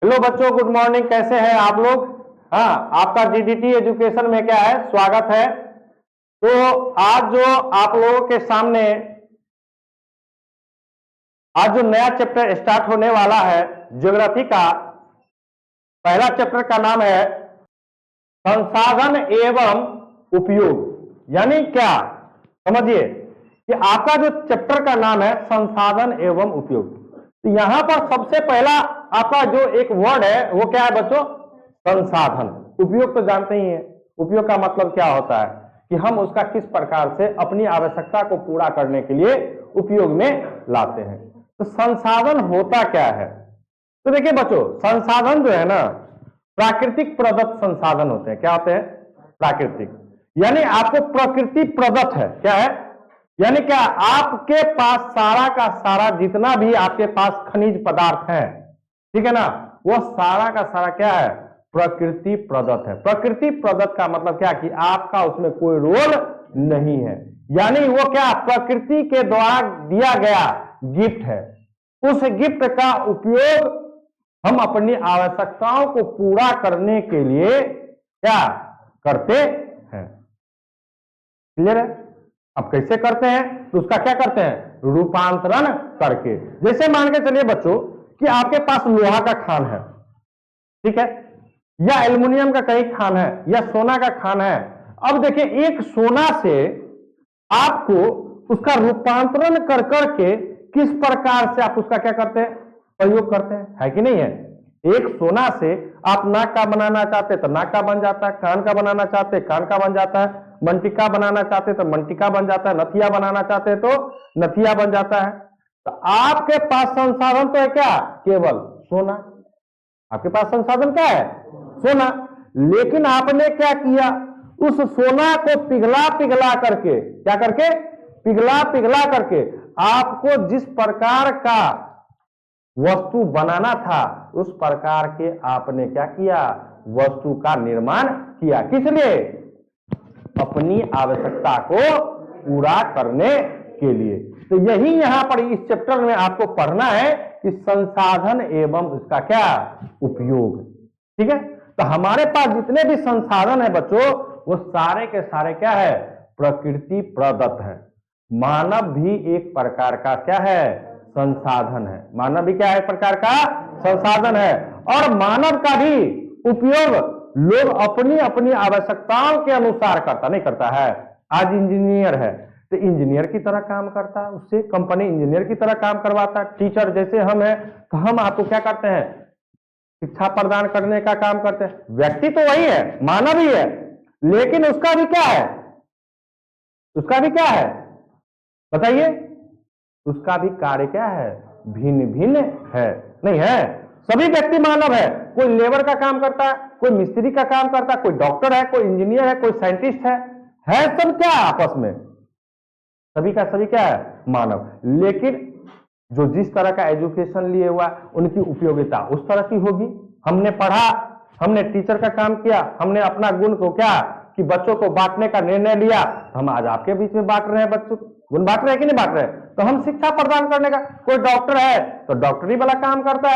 Hello बच्चों, good morning. कैसे हैं आप लोग? हाँ, आपका जीडीटी एजुकेशन में क्या है, स्वागत है। तो आज जो आप लोगों के सामने आज जो नया चैप्टर स्टार्ट होने वाला है ज्योग्राफी का, पहला चैप्टर का नाम है संसाधन एवं उपयोग। यानी क्या, समझिए कि आपका जो चैप्टर का नाम है संसाधन एवं उपयोग। तो यहां पर सबसे पहला आपका जो एक वर्ड है वो क्या है बच्चों? संसाधन। उपयोग तो जानते ही हैं, उपयोग का मतलब क्या होता है कि हम उसका किस प्रकार से अपनी आवश्यकता को पूरा करने के लिए उपयोग में लाते हैं। तो संसाधन होता क्या है? तो देखिए बच्चों, संसाधन जो है ना, प्राकृतिक प्रदत्त संसाधन होते हैं। क्या होते हैं? प्राकृतिक। यानी आपको प्रकृति प्रदत्त है। क्या है? यानी क्या, आपके पास सारा का सारा जितना भी आपके पास खनिज पदार्थ है, ठीक है ना, वो सारा का सारा क्या है? प्रकृति प्रदत्त है। प्रकृति प्रदत्त का मतलब क्या कि आपका उसमें कोई रोल नहीं है। यानी वो क्या, प्रकृति के द्वारा दिया गया गिफ्ट है। उस गिफ्ट का उपयोग हम अपनी आवश्यकताओं को पूरा करने के लिए क्या करते हैं। क्लियर है? अब कैसे करते हैं? तो उसका क्या करते हैं? रूपांतरण करके। जैसे मान के चलिए बच्चों कि आपके पास लोहा का खान है, ठीक है, या एल्युमिनियम का कहीं खान है, या सोना का खान है। अब देखिए, एक सोना से आपको उसका रूपांतरण कर करके किस प्रकार से आप उसका क्या करते हैं? प्रयोग करते हैं, है कि नहीं है? एक सोना से आप नाक का बनाना चाहते तो नाक का बन जाता है, कान का बनाना चाहते कान का बन जाता है, मंटिका बनाना चाहते तो मंटिका बन जाता है, नथिया बनाना चाहते तो नथिया बन जाता है। तो आपके पास संसाधन तो है क्या? केवल सोना। आपके पास संसाधन क्या है? सोना। लेकिन आपने क्या किया? उस सोना को पिघला पिघला करके, क्या करके? पिघला पिघला करके आपको जिस प्रकार का वस्तु बनाना था उस प्रकार के आपने क्या किया? वस्तु का निर्माण किया। किस लिए? अपनी आवश्यकता को पूरा करने के लिए। तो यही यहां पर इस चैप्टर में आपको पढ़ना है कि संसाधन एवं उसका क्या उपयोग। ठीक है? तो हमारे पास जितने भी संसाधन है बच्चों, वो सारे के सारे क्या है? प्रकृति प्रदत्त है। मानव भी एक प्रकार का क्या है? संसाधन है। मानव भी क्या है? प्रकार का संसाधन है। और मानव का भी उपयोग लोग अपनी अपनी आवश्यकताओं के अनुसार करता नहीं करता है। आज इंजीनियर है तो इंजीनियर की तरह काम करता है, उससे कंपनी इंजीनियर की तरह काम करवाता है। टीचर जैसे हम हैं तो हम आपको क्या करते हैं? शिक्षा प्रदान करने का काम करते हैं। व्यक्ति तो वही है, मानव ही है, लेकिन उसका भी क्या है? उसका भी क्या है बताइए? उसका भी कार्य क्या है? भिन्न भिन्न है, नहीं है? सभी व्यक्ति मानव है। कोई लेबर का काम करता है, कोई मिस्त्री का काम करता है, कोई डॉक्टर है, कोई इंजीनियर है, कोई साइंटिस्ट है सब क्या आपस में? सभी का सभी क्या है? मानव। लेकिन जो जिस तरह का एजुकेशन लिए हुआ उनकी उपयोगिता उस तरह की होगी। हमने पढ़ा, हमने टीचर का काम किया, हमने अपना गुण को क्या कि बच्चों को बांटने का निर्णय लिया, हम आज आपके बीच में बांट रहे हैं। बच्चों गुण बांट रहे हैं कि नहीं बांट रहे? तो हम शिक्षा प्रदान करने का, कोई डॉक्टर है तो डॉक्टरी वाला काम करता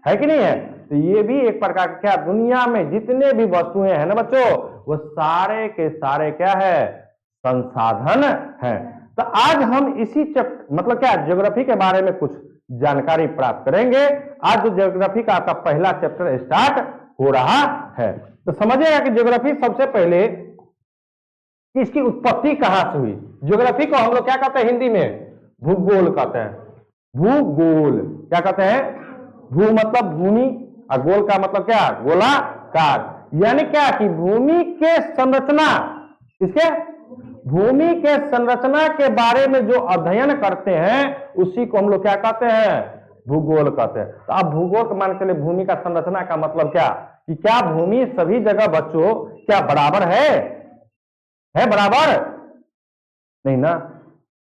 है कि नहीं है? तो ये भी एक प्रकार का क्या, दुनिया में जितने भी वस्तुएं हैं ना बच्चों, वो सारे के सारे क्या है? संसाधन है। तो आज हम इसी मतलब क्या, ज्योग्राफी के बारे में कुछ जानकारी प्राप्त करेंगे। आज जो ज्योग्राफी का आपका पहला चैप्टर स्टार्ट हो रहा है, तो समझिएगा कि ज्योग्राफी सबसे पहले इसकी उत्पत्ति कहां से हुई। ज्योग्राफी को हम लोग क्या कहते हैं हिंदी में? भूगोल कहते हैं। भूगोल क्या कहते हैं? भू मतलब भूमि और गोल का मतलब क्या? गोलाकार। यानी क्या कि भूमि के संरचना, इसके भूमि के संरचना के बारे में जो अध्ययन करते हैं उसी को हम लोग क्या कहते हैं? भूगोल कहते हैं। तो अब भूगोल को मान के लिए भूमि का संरचना का मतलब क्या कि क्या भूमि सभी जगह बच्चों क्या बराबर है बराबर? नहीं ना।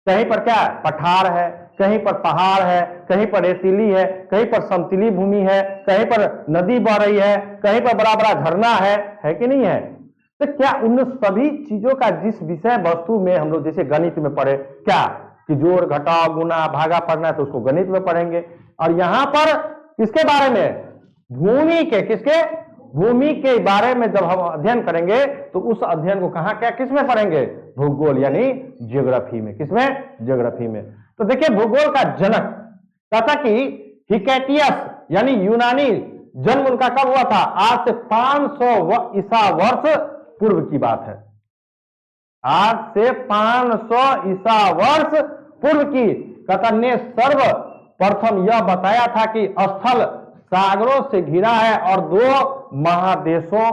कहीं पर क्या पठार है, कहीं पर पहाड़ है, कहीं पर रेतीली है, कहीं पर समतली भूमि है, कहीं पर नदी बह रही है, कहीं पर बड़ा बड़ा झरना है कि नहीं है? तो क्या उन सभी चीजों का जिस विषय वस्तु में हम लोग जैसे गणित में पढ़े क्या कि जोड़ घटाव गुना भागा पढ़ना है तो उसको गणित में पढ़ेंगे। और यहां पर किसके बारे में? भूमि के, किसके, भूमि के बारे में जब हम अध्ययन करेंगे तो उस अध्ययन को कहां, क्या, किसमें पढ़ेंगे, भूगोल यानी ज्योग्राफी में। किसमें, ज्योग्राफी में। तो देखिए भूगोल का जनक कहता कि हिकैटियस यानी यूनानी, जन्म उनका कब हुआ था, आज से 500 ईसा वर्ष पूर्व की बात है। आज से 500 ईसा वर्ष पूर्व की। कहता ने सर्वप्रथम यह बताया था कि स्थल सागरों से घिरा है और 2 महादेशों,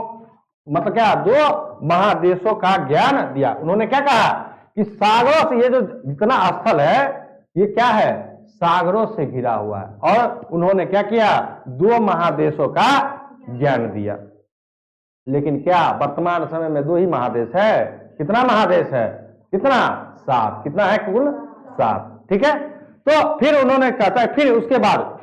मतलब क्या, 2 महादेशों का ज्ञान दिया। उन्होंने क्या कहा कि सागरों से, ये जो जितना स्थल है ये क्या है, सागरों से घिरा हुआ है। और उन्होंने क्या किया, 2 महादेशों का ज्ञान दिया। लेकिन क्या वर्तमान समय में 2 ही महादेश है? कितना महादेश है, कितना, 7। कितना है कुल, 7। ठीक है। तो फिर उन्होंने कहता है, फिर उसके बाद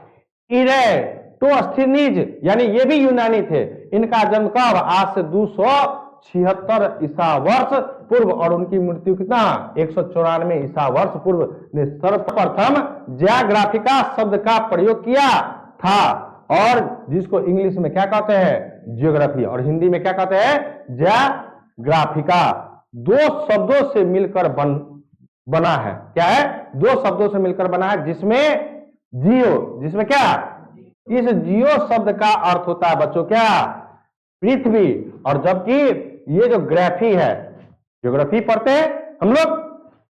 इरेटोस्थनीज यानी ये भी यूनानी थे। इनका जन्म कब, आज से 276 ईसा वर्ष पूर्व, और उनकी मृत्यु कितना, 194 ईसा वर्ष पूर्व ने सर्वप्रथम ज्योग्राफिका शब्द का प्रयोग किया था, और जिसको इंग्लिश में क्या कहते हैं, ज्योग्राफी, और हिंदी में क्या कहते हैं, ज्योग्राफिका। 2 शब्दों से मिलकर बना है। क्या है, 2 शब्दों से मिलकर बना है, जिसमें जियो, जिसमें क्या, इस जियो शब्द का अर्थ होता है बच्चों क्या, पृथ्वी। और जबकि ये जो ग्राफी है, ज्योग्राफी पढ़ते हैं हम लोग,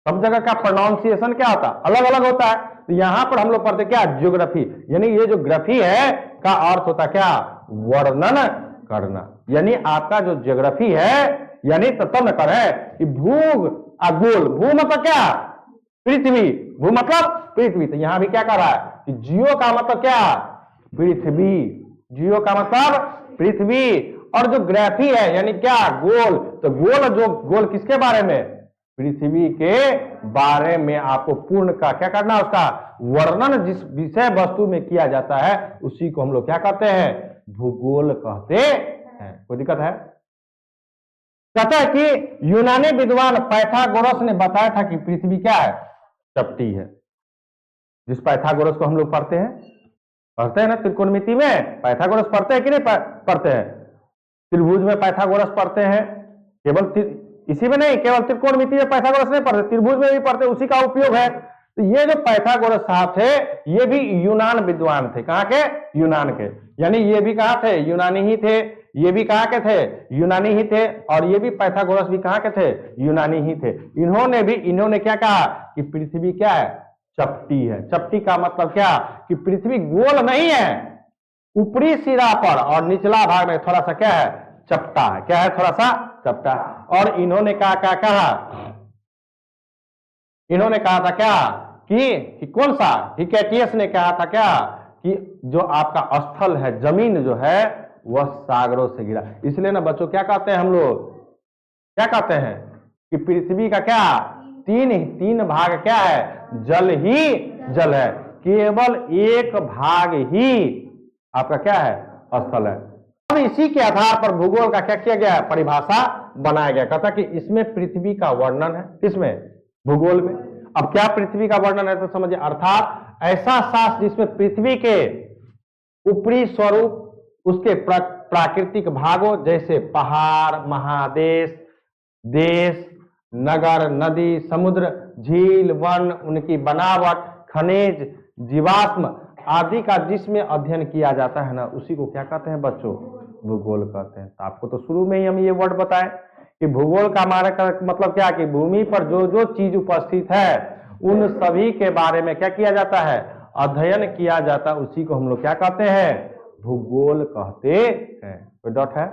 सब जगह का प्रोनाउंसिएशन क्या होता है, अलग अलग होता है। तो यहां पर हम लोग पढ़ते क्या, ज्योग्राफी, यानी ये जो ग्राफी है का अर्थ होता क्या, वर्णन करना। यानी आपका जो ज्योग्राफी है, यानी तत्व कर है कि भूग गोल, भू मतलब क्या, पृथ्वी, भू मतलब पृथ्वी। तो यहां भी क्या कर रहा है कि जियो का मतलब क्या, पृथ्वी, जियो का मतलब पृथ्वी। और जो ग्राफी है यानी क्या, गोल। तो गोल, जो गोल किसके बारे में, पृथ्वी के बारे में आपको पूर्ण का क्या करना, उसका वर्णन जिस विषय वस्तु में किया जाता है उसी को हम लोग क्या कहते हैं, भूगोल कहते हैं। कोई दिक्कत है? कहता है कि यूनानी विद्वान पाइथागोरस ने बताया था कि पृथ्वी क्या है, चपटी है। जिस पाइथागोरस को हम लोग पढ़ते हैं ना त्रिकोणमिति में, पाइथागोरस पढ़ते हैं कि नहीं पढ़ते हैं? त्रिभुज में पाइथागोरस पढ़ते हैं, केवल इसी में नहीं, केवल त्रिकोणमिति में पाइथागोरस नहीं पढ़ते, त्रिभुज में भी पढ़ते, उसी का उपयोग है। तो ये जो पाइथागोरस साहब थे ये भी यूनान विद्वान थे। कहाँ के, यूनान के। यानी ये भी कहाँ थे, यूनानी ही थे। ये भी कहाँ के थे, यूनानी ही थे। और ये भी पाइथागोरस भी कहाँ के थे, यूनानी ही थे। इन्होंने क्या कहा कि पृथ्वी क्या है, चपटी है। चपटी का मतलब क्या कि पृथ्वी गोल नहीं है, ऊपरी सिरा पर और निचला भाग में थोड़ा सा क्या है, चपटा है। क्या है, थोड़ा सा चपटा। और इन्होंने कहा इन्होंने कहा था क्या कि कौन सा, हिकैटियस ने कहा था क्या कि जो आपका स्थल है, जमीन जो है वह सागरों से घिरा। इसलिए ना बच्चों क्या कहते हैं हम लोग, क्या कहते हैं कि पृथ्वी का क्या, तीन भाग क्या है, जल ही जल है, केवल एक भाग ही आपका क्या है, स्थल है। अब इसी के आधार पर भूगोल का क्या किया गया है, परिभाषा बनाया गया। कहता कि इसमें पृथ्वी का वर्णन है, किसमें, भूगोल में। अब क्या पृथ्वी का वर्णन है तो समझिए, अर्थात ऐसा शास्त्र जिसमें पृथ्वी के ऊपरी स्वरूप, उसके प्राकृतिक भागों जैसे पहाड़, महादेश, देश, नगर, नदी, समुद्र, झील, वन, उनकी बनावट, खनिज, जीवाश्म आदि का जिसमें अध्ययन किया जाता है ना, उसी को क्या कहते हैं बच्चों, भूगोल कहते हैं। तो आपको तो शुरू में ही हम ये वर्ड बताए कि भूगोल का हमारा मतलब क्या, कि भूमि पर जो जो चीज उपस्थित है उन सभी के बारे में क्या किया जाता है, अध्ययन किया जाता है। उसी को हम लोग क्या कहते हैं, भूगोल कहते हैं। कोई डॉट है?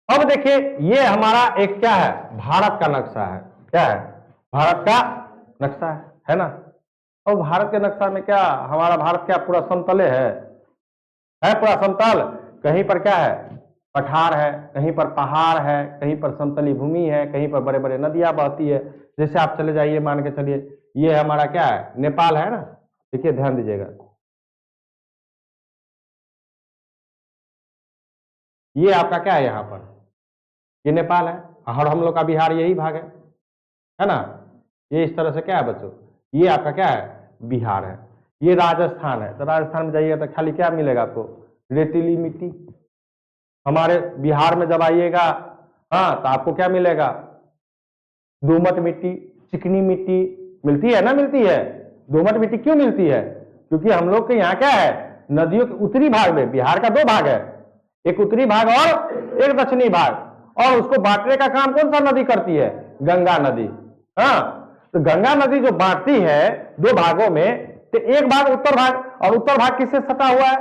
अब देखिए ये हमारा एक क्या है, भारत का नक्शा है। क्या है, भारत का नक्शा है ना। और भारत के नक्शा में क्या, हमारा भारत क्या पूरा समतले है पूरा समतल। कहीं पर क्या है, पठार है, कहीं पर पहाड़ है, कहीं पर समतली भूमि है, कहीं पर बड़े बड़े नदियां बहती है। जैसे आप चले जाइए, मान के चलिए ये हमारा क्या है, नेपाल है ना। देखिए ध्यान दीजिएगा, ये आपका क्या है, यहाँ पर ये नेपाल है, और हम लोग का बिहार यही भाग है ना। ये इस तरह से क्या है बच्चों, ये आपका क्या है, बिहार है। ये राजस्थान है, तो राजस्थान में जाइएगा तो खाली क्या मिलेगा आपको, रेतीली मिट्टी। हमारे बिहार में जब आइएगा हाँ तो आपको क्या मिलेगा, दोमट मिट्टी, चिकनी मिट्टी मिलती है ना, मिलती है। दोमट मिट्टी क्यों मिलती है, क्योंकि हम लोग के यहाँ क्या है, नदियों के उत्तरी भाग में, बिहार का दो भाग है, एक उत्तरी भाग और एक दक्षिणी भाग, और उसको बांटने का काम कौन सा नदी करती है, गंगा नदी। हाँ, तो गंगा नदी जो बांटती है दो भागों में, तो एक भाग उत्तर भाग, और उत्तर भाग किससे सटा हुआ है,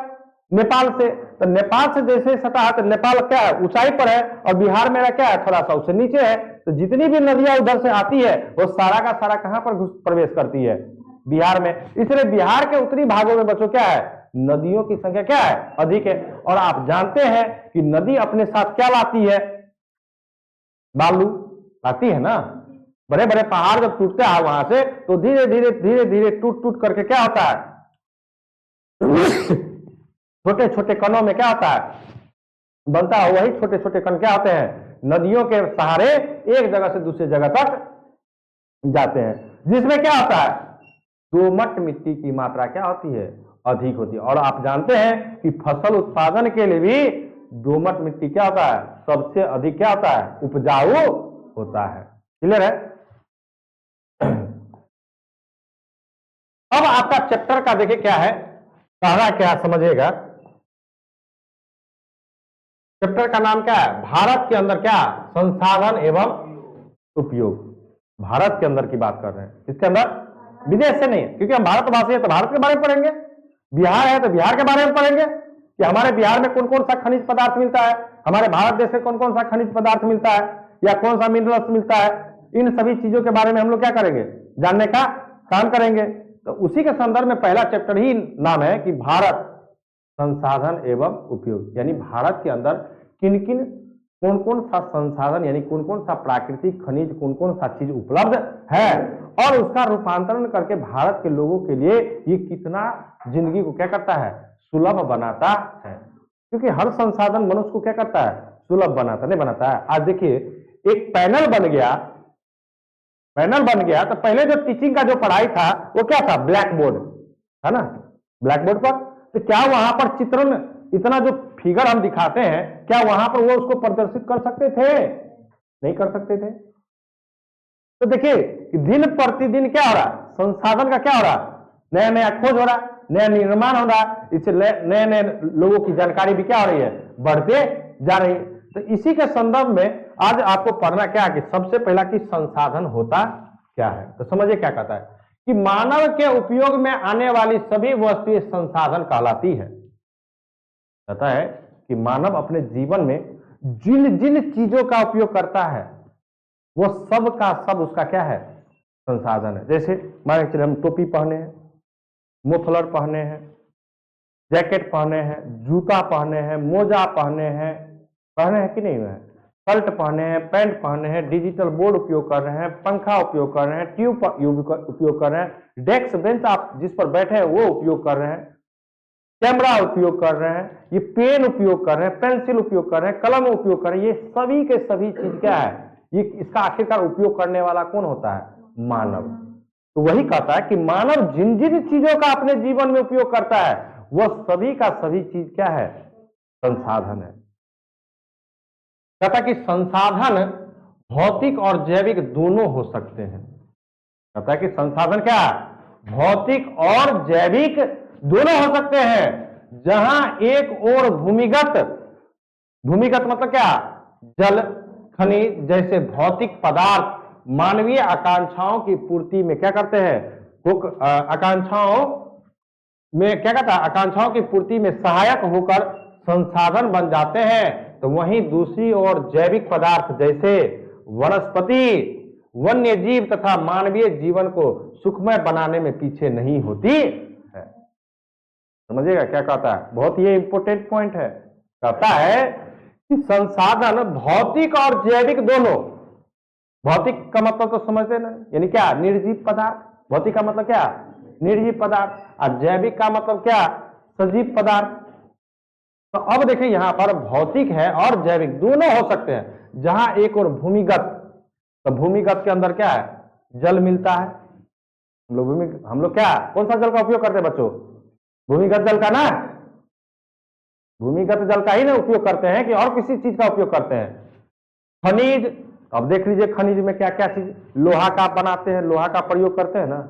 नेपाल से। तो नेपाल से जैसे सटा है, तो नेपाल क्या है, ऊंचाई पर है, और बिहार मेरा क्या है, थोड़ा सा उससे नीचे है। तो जितनी भी नदियां उधर से आती है वो सारा का सारा कहां पर प्रवेश करती है, बिहार में। इसलिए बिहार के उत्तरी भागों में बच्चों क्या है, नदियों की संख्या क्या है, अधिक है। और आप जानते हैं कि नदी अपने साथ क्या लाती है, बालू लाती है ना। बड़े बड़े पहाड़ जब टूटते हैं वहां से, तो धीरे धीरे धीरे धीरे टूट टूट करके क्या होता है, छोटे छोटे कणों में क्या होता है, बनता है। वही छोटे छोटे कण क्या होते हैं, नदियों के सहारे एक जगह से दूसरी जगह तक जाते हैं, जिसमें क्या होता है, दोमट मिट्टी की मात्रा क्या होती है, अधिक होती है। और आप जानते हैं कि फसल उत्पादन के लिए भी दोमट मिट्टी क्या होता है, सबसे अधिक क्या होता है, उपजाऊ होता है। क्लियर है। अब आपका चैप्टर का देखिए क्या है, पहला क्या समझिएगा, चैप्टर का नाम क्या है, भारत के अंदर क्या, संसाधन एवं उपयोग। भारत के अंदर की बात कर रहे हैं, इसके अंदर विदेश से नहीं है, क्योंकि हम भारतवासी है तो भारत के बारे में पढ़ेंगे, बिहार है तो बिहार के बारे में पढ़ेंगे कि हमारे बिहार में कौन कौन सा खनिज पदार्थ मिलता है, हमारे भारत देश में कौन कौन सा खनिज पदार्थ मिलता है, या कौन सा मिनरल्स मिलता है। इन सभी चीजों के बारे में हम लोग क्या करेंगे, जानने का काम करेंगे। तो उसी के संदर्भ में पहला चैप्टर ही नाम है कि भारत संसाधन एवं उपयोग, यानी भारत के अंदर किन किन कौन कौन सा संसाधन, यानी कौन कौन सा प्राकृतिक खनिज, कौन कौन सा चीज उपलब्ध है, और उसका रूपांतरण करके भारत के लोगों के लिए ये कितना जिंदगी को क्या करता है, सुलभ बनाता है। क्योंकि हर संसाधन मनुष्य को क्या करता है, सुलभ बनाता, नहीं बनाता है। आज देखिए एक पैनल बन गया, पैनल बन गया, तो पहले जो टीचिंग का जो पढ़ाई था वो क्या था, ब्लैक बोर्ड है ना, ब्लैक बोर्ड पर। तो क्या वहां पर चित्रण, इतना जो फिगर हम दिखाते हैं, क्या वहां पर वो उसको प्रदर्शित कर सकते थे, नहीं कर सकते थे। तो देखिए दिन प्रतिदिन क्या हो रहा है, संसाधन का क्या हो रहा है, नया नया खोज हो रहा है, नया निर्माण हो रहा है, इससे नए नए लोगों की जानकारी भी क्या हो रही है, बढ़ते जा रही है। तो इसी के संदर्भ में आज आपको पढ़ना क्या है कि सबसे पहला कि संसाधन होता क्या है। तो समझिए क्या कहता है कि मानव के उपयोग में आने वाली सभी वस्तुएं संसाधन कहलाती है। कहता है कि मानव अपने जीवन में जिन जिन चीजों का उपयोग करता है वो सब का सब उसका क्या है, संसाधन है। जैसे मान के चलिए हम टोपी पहने हैं, मोफलर पहने हैं, जैकेट पहने हैं, जूता पहने हैं, मोजा पहने हैं कि नहीं है, शर्ट पहने हैं, पैंट पहने हैं, डिजिटल बोर्ड उपयोग कर रहे हैं, पंखा उपयोग कर रहे हैं, ट्यूब उपयोग कर रहे हैं, डेस्क बेंच आप जिस पर बैठे हैं वो उपयोग कर रहे हैं, कैमरा उपयोग कर रहे हैं, ये पेन उपयोग कर रहे हैं, पेंसिल उपयोग कर रहे हैं, कलम उपयोग कर रहे हैं। ये सभी के सभी चीज क्या है, ये इसका आखिरकार उपयोग करने वाला कौन होता है, मानव। तो वही कहता है कि मानव जिन जिन चीजों का अपने जीवन में उपयोग करता है वह सभी का सभी चीज क्या है, संसाधन है। कहता कि संसाधन भौतिक और जैविक दोनों हो सकते हैं। कहता है कि संसाधन क्या, भौतिक और जैविक दोनों हो सकते हैं। जहां एक ओर भूमिगत मतलब क्या, जल, खनिज जैसे भौतिक पदार्थ मानवीय आकांक्षाओं की पूर्ति में क्या करते हैं, आकांक्षाओं में क्या कहता है, आकांक्षाओं की पूर्ति में सहायक होकर संसाधन बन जाते हैं, तो वहीं दूसरी ओर जैविक पदार्थ जैसे वनस्पति, वन्य जीव तथा मानवीय जीवन को सुखमय बनाने में पीछे नहीं होती है। समझिएगा क्या कहता है, बहुत ये इंपॉर्टेंट पॉइंट है। कहता है कि संसाधन भौतिक और जैविक दोनों, भौतिक का मतलब तो समझते ना, यानी क्या, निर्जीव पदार्थ। भौतिक का मतलब क्या, निर्जीव पदार्थ, और जैविक का मतलब क्या, सजीव पदार्थ। तो अब देखिए यहां पर भौतिक है और जैविक दोनों हो सकते हैं। जहां एक और भूमिगत, तो भूमिगत के अंदर क्या है, जल मिलता है, हम लोग क्या कौन सा जल का उपयोग करते हैं बच्चों? भूमिगत जल का ना, भूमिगत जल का ही ना उपयोग करते हैं कि और किसी चीज का उपयोग करते हैं? खनिज, अब देख लीजिए खनिज में क्या क्या चीज, लोहा का बनाते हैं, लोहा का प्रयोग करते हैं ना,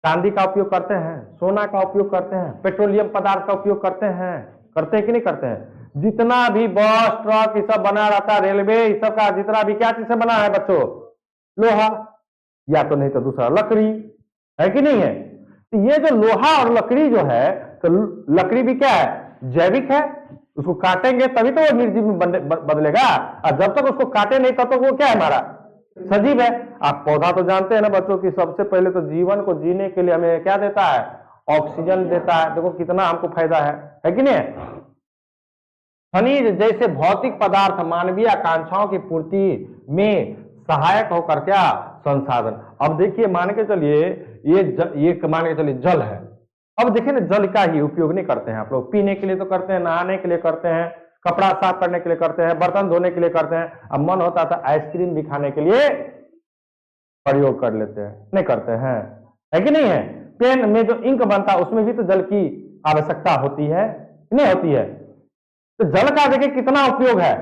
चांदी का उपयोग करते हैं, सोना का उपयोग करते हैं, पेट्रोलियम पदार्थ का उपयोग करते हैं कि नहीं करते हैं? जितना भी बस ट्रक ये सब बना रहता है, रेलवे ये सब का जितना भी क्या चीज से बना है बच्चों? लोहा, या तो नहीं तो दूसरा लकड़ी, है कि नहीं है? तो ये जो लोहा और लकड़ी जो है, तो लकड़ी भी क्या है? जैविक है, उसको काटेंगे तभी तो वो निर्जीव में बदलेगा, और जब तक उसको काटे नहीं तब तक वो क्या है हमारा? सजीव है। आप पौधा तो जानते हैं ना बच्चों की सबसे पहले तो जीवन को जीने के लिए हमें क्या देता है? ऑक्सीजन देता है। देखो कितना हमको फायदा है कि नहीं? खनिज जैसे भौतिक पदार्थ मानवीय आकांक्षाओं की पूर्ति में सहायक होकर क्या? संसाधन। अब देखिए मान के चलिए ये मान के चलिए जल है। अब देखिए ना जल का ही उपयोग नहीं करते हैं आप लोग? पीने के लिए तो करते हैं, नहाने के लिए करते हैं, कपड़ा साफ करने के लिए करते हैं, बर्तन धोने के लिए करते हैं। अब मन होता था आइसक्रीम भी खाने के लिए प्रयोग कर लेते हैं, नहीं करते हैं? है कि नहीं है? पेन में जो इंक बनता है उसमें भी तो जल की आवश्यकता होती है, नहीं होती है? तो जल का देखिए कितना उपयोग है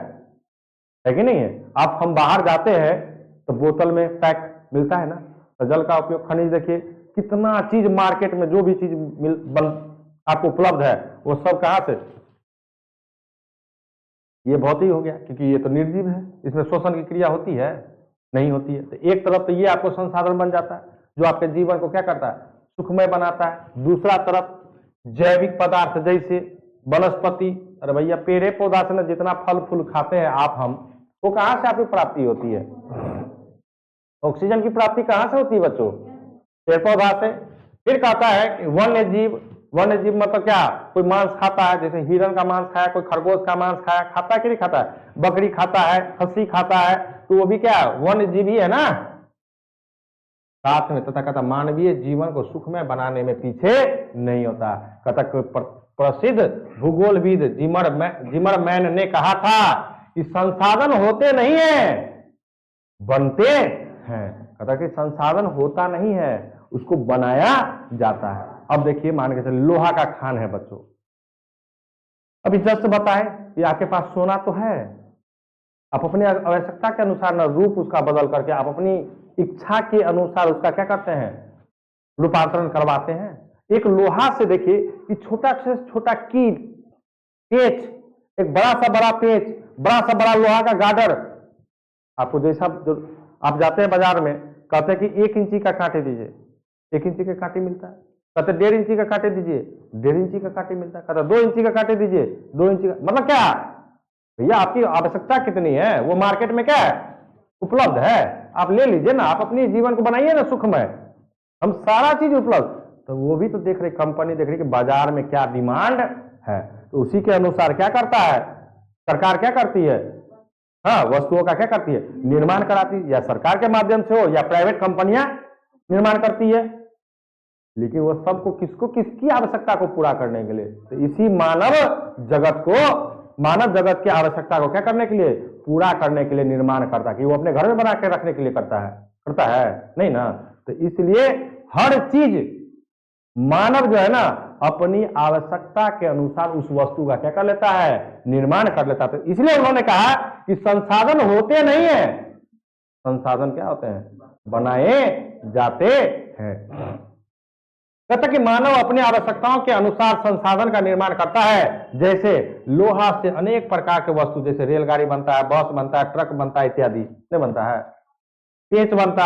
कि नहीं है? आप हम बाहर जाते हैं तो बोतल में पैक मिलता है ना, तो जल का उपयोग। खनिज देखिए कितना चीज मार्केट में जो भी चीज आपको उपलब्ध है वो सब कहां से? ये भौतिक हो गया, क्योंकि ये तो निर्जीव है, इसमें शोषण की क्रिया होती है? नहीं होती है। तो एक तरफ तो ये आपको संसाधन बन जाता है जो आपके जीवन को क्या करता है? सुखमय बनाता है। दूसरा तरफ जैविक पदार्थ जैसे वनस्पति, अरे भैया पेड़े पौधा से ना जितना फल फूल खाते हैं आप हम, वो कहां से आपकी प्राप्ति होती है? ऑक्सीजन की प्राप्ति कहां से होती है बच्चों? पेड़ पौधा से। फिर कहता है कि वन्य जीव मतलब क्या? कोई मांस खाता है, जैसे हिरण का मांस खाया, कोई खरगोश का मांस खाया, खाता है कि नहीं खाता है? बकरी खाता है, खस्सी खाता है, तो वो भी क्या वन्य जीव ही है ना? साथ में तथा कहता मानवीय जीवन को सुखमय बनाने में पीछे नहीं होता। कहता प्रसिद्ध भूगोलविद जिमरमैन ने कहा था कि संसाधन होते नहीं है, बनते हैं। कहता कि संसाधन होता नहीं है, उसको बनाया जाता है। अब देखिए मान के चलिए लोहा का खान है बच्चों। अभी जस्ट बताए कि आपके पास सोना तो है, आप अपनी आवश्यकता के अनुसार ना रूप उसका बदल करके आप अपनी इच्छा के अनुसार उसका क्या करते हैं? रूपांतरण करवाते हैं। एक लोहा से देखिए कि छोटा से छोटा कील, पेच, एक बड़ा सा बड़ा पेच, बड़ा सा बड़ा लोहा का गार्डर, आपको जैसा जो आप जाते हैं बाजार में, कहते हैं कि 1 इंची का कांटे दीजिए, 1 इंची का कांटे मिलता है। कहते 1.5 इंची का कांटे दीजिए, 1.5 इंची का कांटे मिलता है। कहते 2 इंची का कांटे दीजिए, 2 इंची का। मतलब क्या भैया आपकी आवश्यकता कितनी है वो मार्केट में क्या है? उपलब्ध है, आप ले लीजिए ना, आप अपने जीवन को बनाइए ना सुखमय। हम सारा चीज उपलब्ध, तो वो भी तो देख रही कंपनी, देख रही कि बाजार में क्या डिमांड है, तो उसी के अनुसार क्या करता है सरकार? क्या करती है? हाँ, वस्तुओं का क्या करती है? निर्माण कराती है, या सरकार के माध्यम से हो या प्राइवेट कंपनियां निर्माण करती है। लेकिन वो सबको किसकी आवश्यकता को पूरा करने के लिए? तो इसी मानव जगत की आवश्यकता को क्या करने के लिए? पूरा करने के लिए निर्माण करता है। कि वो अपने घर में बना के रखने के लिए करता है नहीं ना? तो इसलिए हर चीज मानव जो है ना अपनी आवश्यकता के अनुसार उस वस्तु का क्या कर लेता है? निर्माण कर लेता है। तो इसलिए उन्होंने कहा कि संसाधन होते नहीं है, संसाधन क्या होते हैं? बनाए जाते हैं। कहता कि मानव अपनी आवश्यकताओं के अनुसार संसाधन का निर्माण करता है। जैसे लोहा से अनेक प्रकार के वस्तु, जैसे रेलगाड़ी बनता है, बस बनता है, ट्रक बनता है इत्यादि, नहीं बनता है? पेच बनता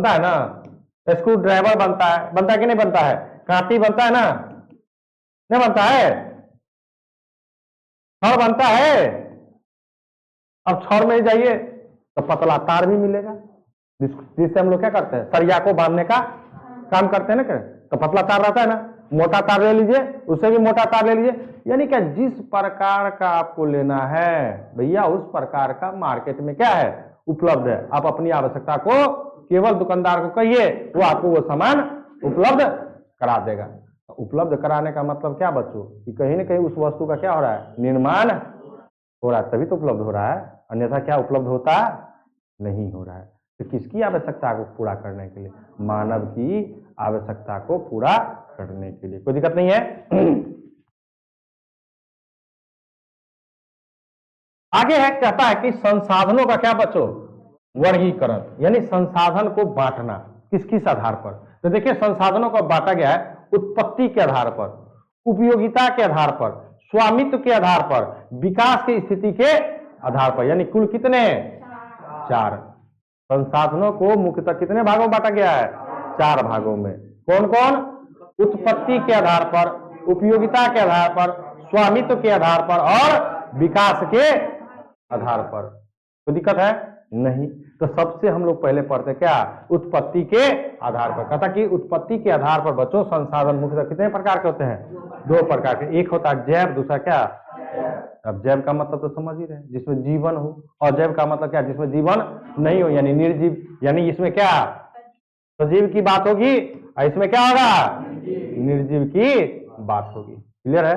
है ना? स्क्रू ड्राइवर बनता है कि नहीं बनता है? कांटी बनता है ना, नहीं बनता है? छड़ बनता है। अब छड़ में जाइए तो पतला तार भी मिलेगा, जिससे हम लोग क्या करते हैं? सरिया को बांधने का काम करते हैं ना। तो पतला तार रहता है ना, मोटा तार ले लीजिए, उससे भी मोटा तार ले लीजिए। यानी क्या जिस प्रकार का आपको लेना है भैया उस प्रकार का मार्केट में क्या है? उपलब्ध है। आप अपनी आवश्यकता को केवल दुकानदार को कहिए, वो आपको वो सामान उपलब्ध करा देगा। उपलब्ध कराने का मतलब क्या बच्चों? कि कहीं ना कहीं उस वस्तु का क्या हो रहा है? निर्माण हो रहा है, तभी तो उपलब्ध हो रहा है, अन्यथा क्या उपलब्ध होता नहीं हो रहा है। तो किसकी आवश्यकता को पूरा करने के लिए? मानव की आवश्यकता को पूरा करने के लिए। कोई दिक्कत नहीं है। आगे है, कहता है कि संसाधनों का क्या बच्चों? वर्गीकरण, यानी संसाधन को बांटना किस किस आधार पर? तो देखिए संसाधनों को बांटा गया है उत्पत्ति के आधार पर, उपयोगिता के आधार पर, स्वामित्व के आधार पर, विकास की स्थिति के आधार पर, यानी कुल कितने? 4। संसाधनों को मुख्यतः कितने भागों में बांटा गया है? 4 भागों में। कौन कौन? उत्पत्ति के आधार पर, उपयोगिता के आधार पर, स्वामित्व के आधार पर और विकास के आधार पर। तो दिक्कत है नहीं। तो सबसे हम लोग पहले पढ़ते क्या? उत्पत्ति के आधार पर। कहता कि उत्पत्ति के आधार पर बच्चों संसाधन मुख्यतः कितने प्रकार के होते हैं? 2 प्रकार के। एक होता है जैव, दूसरा क्या? अब जैव का मतलब तो समझ ही रहे, जिसमें जीवन हो, और जैव का मतलब क्या? जिसमें जीवन नहीं हो, यानी निर्जीव। यानी इसमें क्या सजीव की बात होगी और इसमें क्या होगा? निर्जीव की बात होगी। क्लियर है?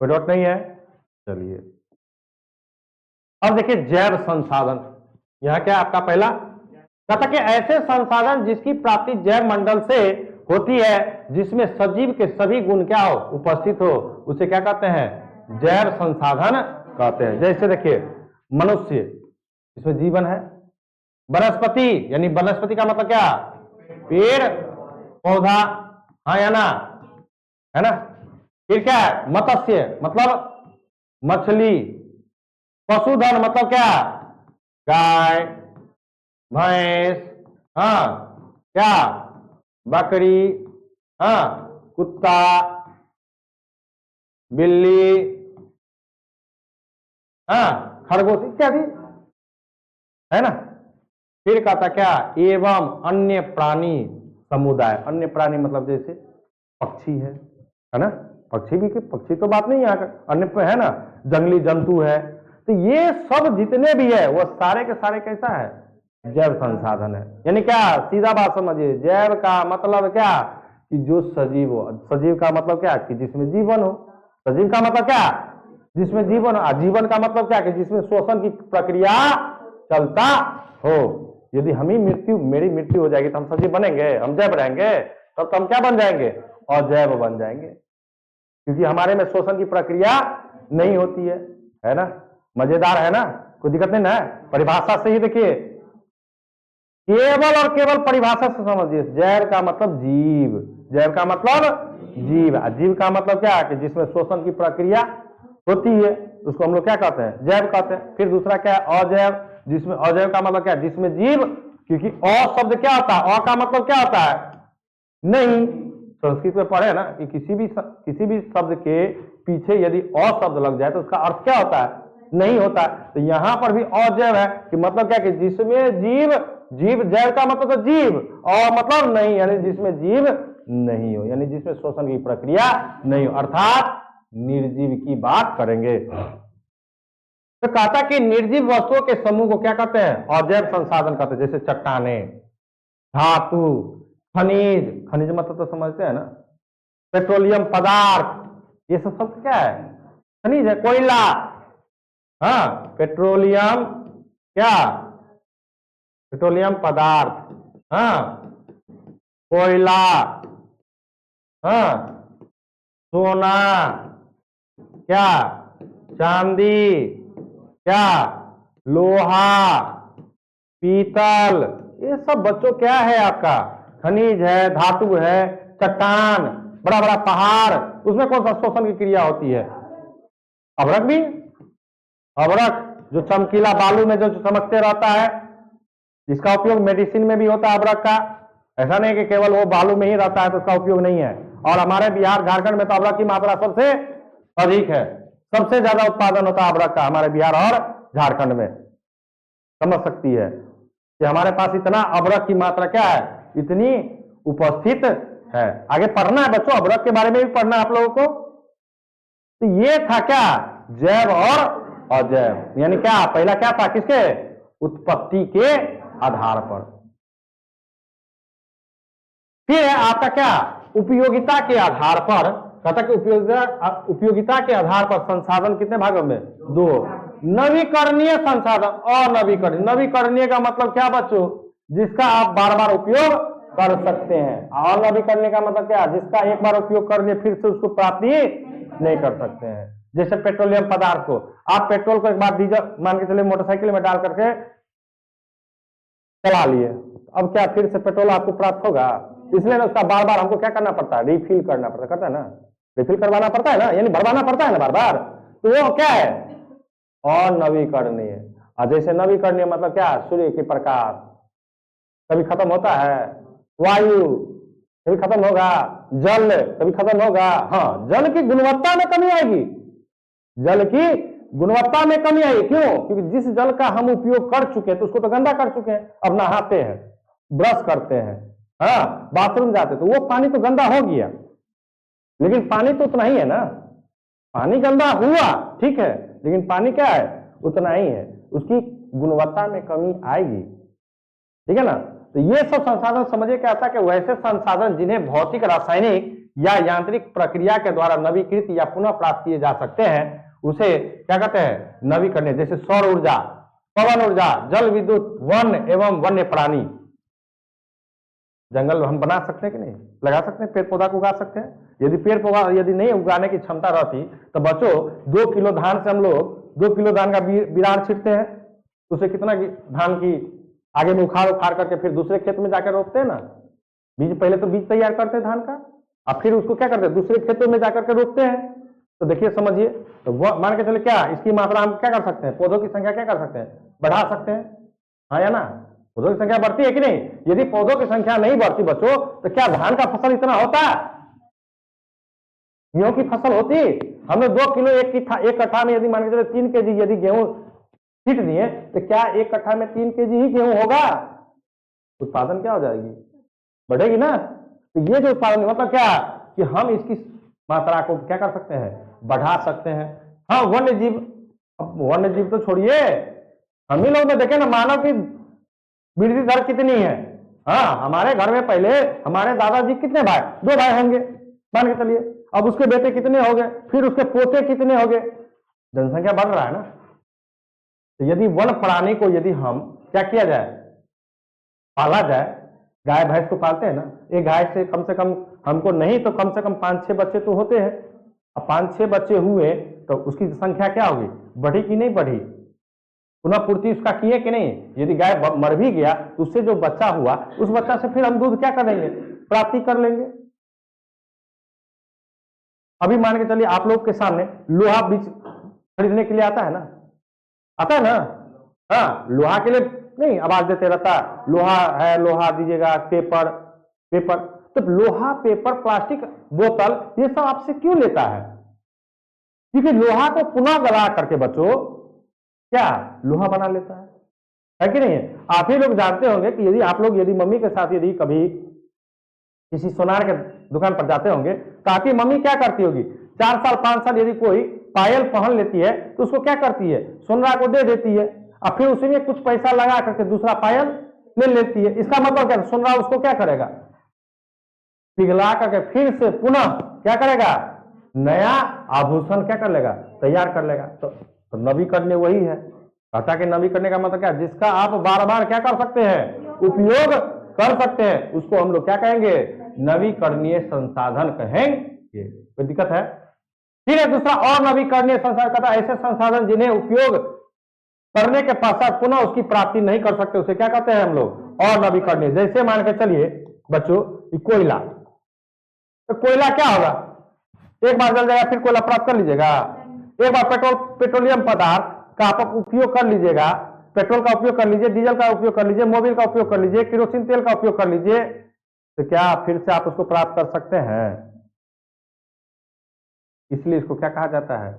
कोई डाउट नहीं है? चलिए अब देखिए जैव संसाधन। यह क्या आपका पहला? कहता कि ऐसे संसाधन जिसकी प्राप्ति जैव मंडल से होती है, जिसमें सजीव के सभी गुण क्या हो? उपस्थित हो, उसे क्या कहते हैं? जैव संसाधन कहते हैं। जैसे देखिए मनुष्य, इसमें जीवन है। वनस्पति, यानी वनस्पति का मतलब क्या? पेड़ पौधा, हाँ या ना? है ना? फिर क्या है? मत्स्य मतलब मछली। पशुधन मतलब क्या? गाय भैंस, हाँ क्या? बकरी, हाँ कुत्ता, बिल्ली, हाँ खरगोश इत्यादि, है ना? फिर कहता क्या? एवं अन्य प्राणी समुदाय। अन्य प्राणी मतलब जैसे पक्षी है ना? पक्षी भी, पक्षी तो बात नहीं है, अन्य पे है ना, जंगली जंतु है। तो ये सब जितने भी है वो सारे के सारे कैसा है? जैव संसाधन है। यानी क्या? सीधा बात समझिए, जैव का मतलब क्या? कि जो सजीव हो। सजीव का मतलब क्या? कि जिसमें जीवन हो। सजीव का मतलब क्या? जिसमें जीवन हो। जीवन का मतलब क्या? कि जिसमें श्वसन की प्रक्रिया चलता हो। यदि हम ही मेरी मृत्यु हो जाएगी तो हम सजीव बनेंगे? हम जैव रहेंगे? तब तो हम क्या बन जाएंगे? अजैव बन जाएंगे, क्योंकि हमारे में श्वसन की प्रक्रिया नहीं होती है ना? मजेदार है ना? कोई दिक्कत नहीं ना? परिभाषा से ही देखिए, केवल और केवल परिभाषा से समझिए। जैव का मतलब जीव। जैव का मतलब जीव। जीव का मतलब क्या? कि जिसमें श्वसन की प्रक्रिया होती है, उसको हम लोग क्या कहते हैं? जैव कहते हैं। फिर दूसरा क्या है? अजैव। जिसमें अजैव का मतलब क्या? जिसमें जीव, क्योंकि अ शब्द क्या होता है? अ का मतलब क्या होता है? नहीं। संस्कृत में पढ़े ना कि किसी भी शब्द के पीछे यदि अ शब्द लग जाए तो उसका अर्थ क्या होता है? नहीं होता। तो यहां पर भी अजैव है कि मतलब क्या? कि जिसमें जीव, जैव का मतलब तो जीव, और मतलब नहीं, यानी जिसमें जीव नहीं हो, यानी जिसमें श्वसन की प्रक्रिया नहीं हो, अर्थात निर्जीव की बात करेंगे। तो कहता कि निर्जीव वस्तुओं के समूह को क्या कहते हैं? अजैव संसाधन कहते हैं। जैसे चट्टाने, धातु, खनिज। खनिज मतलब तो समझते हैं ना? पेट्रोलियम पदार्थ, ये सब शब्द क्या है? खनिज है। कोयला, हाँ पेट्रोलियम क्या? पेट्रोलियम पदार्थ, हाँ कोयला, हाँ सोना, क्या? चांदी, क्या? लोहा, पीतल, ये सब बच्चों क्या है? आपका खनिज है, धातु है। चट्टान, बड़ा बड़ा पहाड़, उसमें कौन सा श्वसन की क्रिया होती है? अभ्रक भी। अभ्रक जो चमकीला बालू में जो चमकते रहता है, इसका उपयोग मेडिसिन में भी होता है अभ्रक का। ऐसा नहीं कि केवल वो बालू में ही रहता है तो उसका उपयोग नहीं है। और हमारे बिहार झारखंड में तो अभ्रक की मात्रा सबसे अधिक है। सबसे ज्यादा उत्पादन होता है अभ्रक का हमारे बिहार और झारखंड में। समझ सकती है कि हमारे पास इतना अभ्रक की मात्रा क्या है? इतनी उपस्थित है। आगे पढ़ना है बच्चों, अभ्रक के बारे में भी पढ़ना है आप लोगों को। तो ये था क्या? जैव और अजैव। यानी क्या? पहला क्या था? किसके? उत्पत्ति के आधार पर। फिर है आपका क्या? उपयोगिता के आधार पर। कहता कि उपयोगिता के आधार पर संसाधन कितने भागों में? 2। नवीकरणीय संसाधन। अनवीकरणीय, नवीकरणीय का मतलब क्या बच्चों? जिसका आप बार बार उपयोग कर सकते हैं। अनवीकरणीय का मतलब क्या? जिसका एक बार उपयोग कर लिए फिर से उसको प्राप्ति नहीं कर सकते हैं। जैसे पेट्रोलियम पदार्थ को, आप पेट्रोल को एक बार डीजल मान के चलिए मोटरसाइकिल में डाल करके चला लिए, अब क्या फिर से पेट्रोल आपको प्राप्त होगा? इसलिए ना उसका बार बार हमको क्या करना पड़ता है? रिफिल करना पड़ता है, करता है ना, रिफिल करवाना पड़ता है ना, यानी भरवाना पड़ता है ना बार बार। तो वो क्या है? अनवीकरणीय। और जैसे नवीकरणीय मतलब क्या? सूर्य की प्रकाश कभी खत्म होता है, वायु कभी खत्म होगा, जल कभी खत्म होगा। हाँ, जल की गुणवत्ता में कमी आएगी, जल की गुणवत्ता में कमी आई। क्यों? क्योंकि जिस जल का हम उपयोग कर चुके हैं तो उसको तो गंदा कर चुके हैं। अब नहाते हैं, ब्रश करते हैं, हाँ, बाथरूम जाते तो वो पानी तो गंदा हो गया, लेकिन पानी तो उतना ही है ना। पानी गंदा हुआ ठीक है, लेकिन पानी क्या है? उतना ही है, उसकी गुणवत्ता में कमी आएगी, ठीक है ना। तो ये सब संसाधन समझिए क्या था कि वैसे संसाधन जिन्हें भौतिक, रासायनिक या यांत्रिक प्रक्रिया के द्वारा नवीकृत या पुनः प्राप्त किए जा सकते हैं, उसे क्या कहते हैं? नवीकरणीय। जैसे सौर ऊर्जा, पवन ऊर्जा, जल विद्युत, वन एवं वन्य प्राणी। जंगल हम बना सकते हैं कि नहीं? लगा सकते हैं, पेड़ पौधा को उगा सकते हैं। यदि पेड़ पौधा यदि नहीं उगाने की क्षमता रहती तो बच्चों 2 किलो धान से हम लोग 2 किलो धान का बिरार छिड़ते हैं, तो उसे कितना धान की आगे में उखाड़ करके फिर दूसरे खेत में जाकर रोपते हैं ना। बीज पहले तो बीज तैयार करते हैं धान का, और फिर उसको क्या करते हैं? दूसरे खेतों में जाकर के रोपते हैं। तो देखिए समझिए, तो मान के चले क्या इसकी मात्रा हम क्या कर सकते हैं? पौधों की संख्या क्या कर सकते हैं? बढ़ा सकते हैं, हाँ या ना? पौधों की संख्या बढ़ती है कि नहीं? यदि पौधों की संख्या नहीं बढ़ती बच्चों तो क्या धान का फसल इतना होता? गेहूं की फसल होती? हमने 2 किलो एक कट्ठा में यदि मान के चले 3 केजी यदि गेहूं छीट दिए तो क्या 1 कट्ठा में 3 केजी ही गेहूं होगा? उत्पादन क्या हो जाएगी? बढ़ेगी ना। तो ये जो उत्पादन मतलब क्या कि हम इसकी मात्रा को क्या कर सकते हैं? बढ़ा सकते हैं। हाँ, वन्य जीव, अब वन्य जीव तो छोड़िए, हम ही लोग में देखें ना, मानव की वृद्धि दर कितनी है। हाँ, हमारे घर में पहले हमारे दादाजी कितने भाई? 2 भाई होंगे मान के चलिए, अब उसके बेटे कितने हो गए, फिर उसके पोते कितने हो गए, जनसंख्या बढ़ रहा है ना। तो यदि वन प्राणी को यदि हम क्या किया जाए? पाला जाए, गाय भैंस को पालते हैं ना, एक गाय से कम हमको नहीं तो कम से कम 5-6 बच्चे तो होते हैं। अब 5-6 बच्चे हुए तो उसकी संख्या क्या होगी? बढ़ी कि नहीं बढ़ी? पुनः पूर्ति उसका किए कि नहीं? यदि गाय मर भी गया तो उससे जो बच्चा हुआ उस बच्चा से फिर हम दूध क्या कर लेंगे? प्राप्ति कर लेंगे। अभी मान के चलिए आप लोग के सामने लोहा बीज खरीदने के लिए आता है ना, आता है ना। हाँ, लोहा के लिए नहीं आवाज देते रहता, लोहा है, लोहा दीजिएगा, पेपर, तो लोहा, पेपर, प्लास्टिक, बोतल, ये सब आपसे क्यों लेता है? क्योंकि लोहा को पुनः गला करके बच्चों क्या लोहा बना लेता है कि नहीं? आप ही लोग जानते होंगे कि यदि आप लोग यदि मम्मी के साथ यदि कभी किसी सोनार के दुकान पर जाते होंगे तो आपकी मम्मी क्या करती होगी? 4 साल 5 साल यदि कोई पायल पहन लेती है तो उसको क्या करती है? सोनार को दे देती है, और फिर उसी में कुछ पैसा लगा करके दूसरा पायल ले लेती है। इसका मतलब क्या? सोनार उसको क्या करेगा? पिघला करके फिर से पुनः क्या करेगा? नया आभूषण क्या कर लेगा? तैयार कर लेगा। तो नवीकरणीय वही है। कहता कि नवीकरणीय का मतलब क्या? जिसका आप बार बार क्या कर सकते हैं? उपयोग कर सकते हैं, उसको हम लोग क्या कहेंगे? नवीकरणीय संसाधन कहेंगे। कोई दिक्कत है? ठीक है। दूसरा, और नवीकरणीय संसाधन कहता ऐसे संसाधन जिन्हें उपयोग करने के पश्चात पुनः उसकी प्राप्ति नहीं कर सकते, उसे क्या कहते हैं हम लोग? और नवीकरणीय। जैसे मान के चलिए बच्चों कोयला, तो कोयला क्या होगा? एक बार जल जाएगा, फिर कोयला प्राप्त कर लीजिएगा। एक बार पेट्रोलियम पदार्थ का आप उपयोग कर लीजिएगा, पेट्रोल का उपयोग कर लीजिए, डीजल का उपयोग कर लीजिए, मोबिल का उपयोग कर लीजिए, केरोसिन तेल का उपयोग कर लीजिए, तो क्या फिर से आप उसको प्राप्त कर सकते हैं? इसलिए इसको क्या कहा जाता है?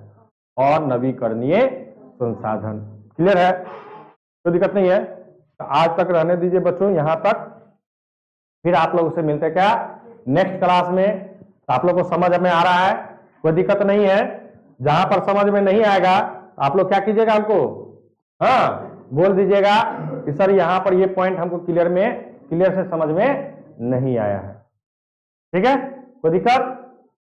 और नवीकरणीय संसाधन। क्लियर है? कोई दिक्कत नहीं है? तो आज तक रहने दीजिए बच्चों, यहां तक। फिर आप लोगों से मिलते क्या नेक्स्ट क्लास में। तो आप लोग को समझ में आ रहा है? कोई दिक्कत नहीं है? जहां पर समझ में नहीं आएगा आप लोग क्या कीजिएगा? हमको हाँ बोल दीजिएगा कि सर यहां पर ये पॉइंट हमको क्लियर से समझ में नहीं आया है। ठीक है? कोई दिक्कत?